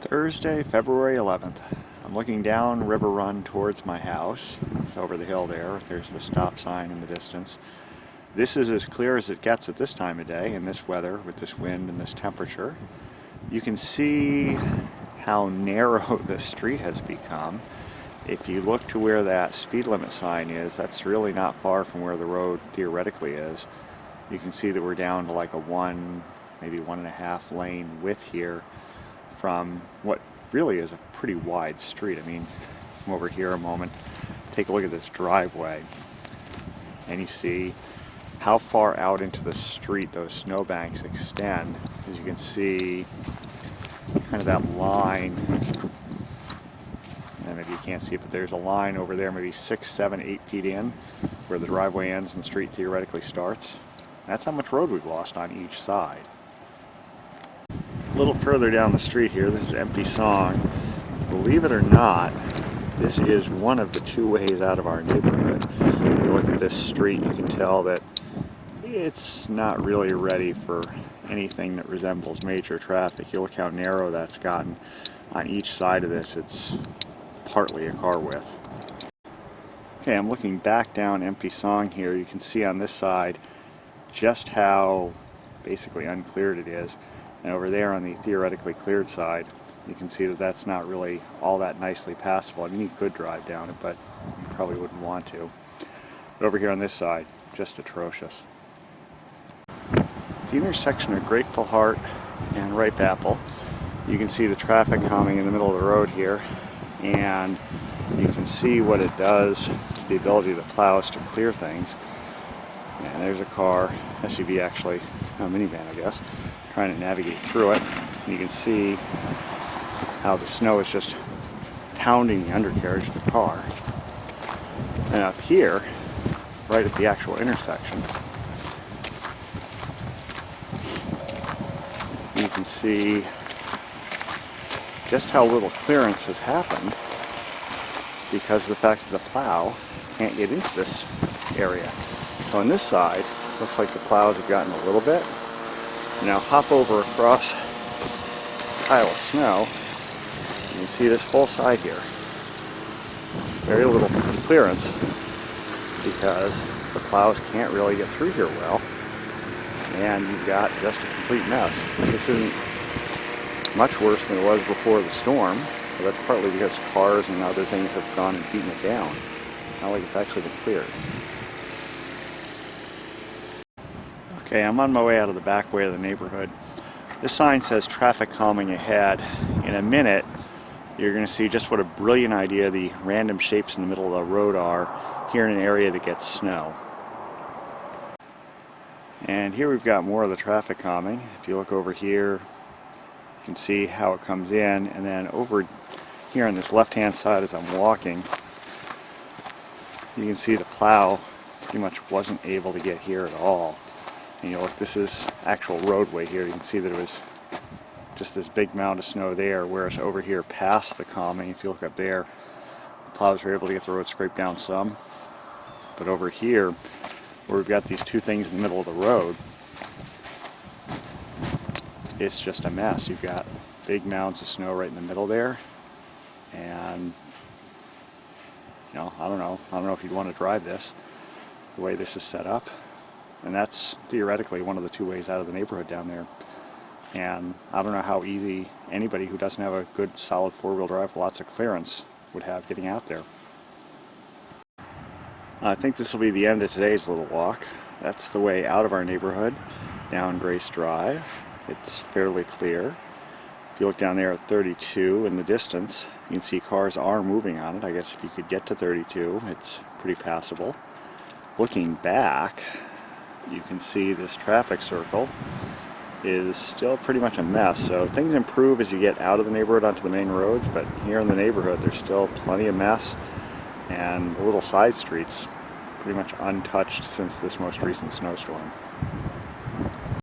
Thursday, February 11th. I'm looking down River Run towards my house. It's over the hill there. There's the stop sign in the distance. This is as clear as it gets at this time of day in this weather with this wind and this temperature. You can see how narrow the street has become. If you look to where that speed limit sign is, that's really not far from where the road theoretically is. You can see that we're down to like a maybe 1.5 lane width here from what really is a pretty wide street. I mean, come over here a moment, take a look at this driveway, and you see how far out into the street those snowbanks extend. As you can see, kind of that line, and maybe you can't see it, but there's a line over there, maybe 6, 7, 8 feet in, where the driveway ends and the street theoretically starts. That's how much road we've lost on each side. A little further down the street here, this is Empty Song. Believe it or not, this is one of the two ways out of our neighborhood. If you look at this street, you can tell that it's not really ready for anything that resembles major traffic. You look how narrow that's gotten. On each side of this, it's partly a car width. Okay, I'm looking back down Empty Song here. You can see on this side just how basically uncleared it is. And over there on the theoretically cleared side, you can see that that's not really all that nicely passable. I mean, you could drive down it, but you probably wouldn't want to. But over here on this side, just atrocious. The intersection of Grateful Heart and Ripe Apple, you can see the traffic calming in the middle of the road here, and you can see what it does to the ability of the plows to clear things. And there's a car, SUV actually, a minivan I guess, trying to navigate through it. And you can see how the snow is just pounding the undercarriage of the car. And up here, right at the actual intersection, you can see just how little clearance has happened because of the fact that the plow can't get into this area. So on this side, looks like the plows have gotten a little bit. Now hop over across a pile of snow. You can see this full side here. Very little clearance because the plows can't really get through here well. And you've got just a complete mess. This isn't much worse than it was before the storm, but that's partly because cars and other things have gone and beaten it down. Not like it's actually been cleared. Okay, I'm on my way out of the back way of the neighborhood. This sign says traffic calming ahead. In a minute, you're going to see just what a brilliant idea the random shapes in the middle of the road are here in an area that gets snow. And here we've got more of the traffic calming. If you look over here, you can see how it comes in, and then over here on this left-hand side as I'm walking, you can see the plow pretty much wasn't able to get here at all. And you look, this is actual roadway here. You can see that it was just this big mound of snow there, whereas over here past the calming, if you look up there, the plows were able to get the road scraped down some. But over here, where we've got these two things in the middle of the road, it's just a mess. You've got big mounds of snow right in the middle there, and you know, I don't know if you'd want to drive this the way this is set up. And that's theoretically one of the two ways out of the neighborhood down there. And I don't know how easy anybody who doesn't have a good solid four-wheel drive with lots of clearance would have getting out there. I think this will be the end of today's little walk. That's the way out of our neighborhood, down Grace Drive. It's fairly clear. If you look down there at 32 in the distance, you can see cars are moving on it. I guess if you could get to 32, it's pretty passable. Looking back, you can see this traffic circle is still pretty much a mess. So things improve as you get out of the neighborhood onto the main roads, but here in the neighborhood there's still plenty of mess, and the little side streets pretty much untouched since this most recent snowstorm.